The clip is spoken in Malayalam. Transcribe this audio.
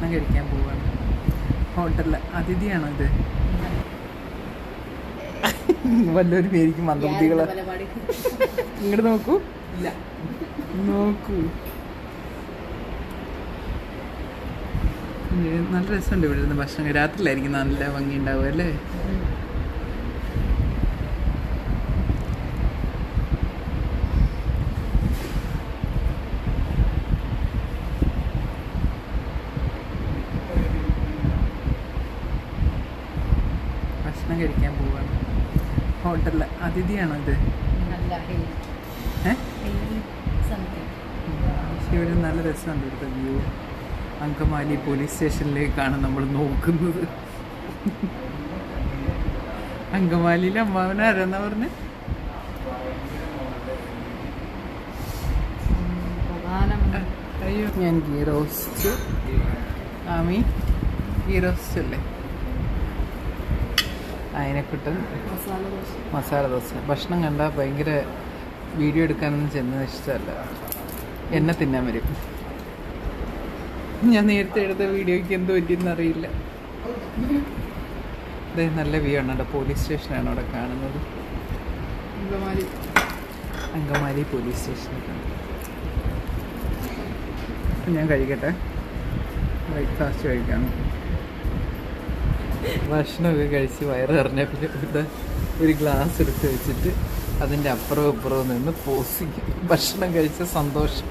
ഭക്ഷണം കഴിക്കാൻ പോവാണ്. ഹോട്ടലിലെ അതിഥിയാണോ ഇത്? വല്ലൊരു പേരിക്കും മന്ദബുദ്ധികളെ. ഇങ്ങോട്ട് നോക്കൂ. ഇല്ല നോക്കൂ. നല്ല രസമുണ്ട് ഇവിടെ നിന്ന് ഭക്ഷണം. രാത്രിയിലായിരിക്കും നല്ല ഭംഗി ഉണ്ടാവുക അല്ലേ? ഭക്ഷണം കഴിക്കാൻ പോവാണ്. ഹോട്ടലിലെ അതിഥിയാണോ ഇത്? ഇവിടെ നല്ല രസമുണ്ട് ഇവിടുത്തെ വ്യൂ. അങ്കമാലി പോലീസ് സ്റ്റേഷനിലേക്കാണ് നമ്മൾ നോക്കുന്നത്. അങ്കമാലിയിലെ അമ്മാവനാരെന്നാ പറഞ്ഞ്? അയ്യോ, ഞാൻ ഗീ റോസ്റ്റ്. ആമി ഗീ റോസ്റ്റ് അല്ലേ? അതിനെക്കുട്ടൻ മസാല ദോശ. ഭക്ഷണം കണ്ടാൽ ഭയങ്കര വീഡിയോ എടുക്കാനൊന്നും ചെന്നത് ഇഷ്ടമല്ല. എന്നെ തിന്നാൻ വരും. ഞാൻ നേരത്തെ എടുത്ത വീഡിയോയ്ക്ക് എന്തോ പറ്റിയെന്നറിയില്ല. അതെ, നല്ല വ്യൂ ആണ് കേട്ടോ. പോലീസ് സ്റ്റേഷനാണ് അവിടെ കാണുന്നത്. അങ്കമാലി പോലീസ് സ്റ്റേഷനൊക്കെ. ഞാൻ കഴിക്കട്ടെ, ബ്രേക്ക്ഫാസ്റ്റ് കഴിക്കാണ്. ഭക്ഷണമൊക്കെ കഴിച്ച് വയറ് നിറഞ്ഞപ്പോൾ ഒരു ഗ്ലാസ് എടുത്ത് വെച്ചിട്ട് അതിൻ്റെ അപ്പുറവും ഇപ്പുറവും നിന്ന് പോസിക്കും. ഭക്ഷണം കഴിച്ച സന്തോഷം.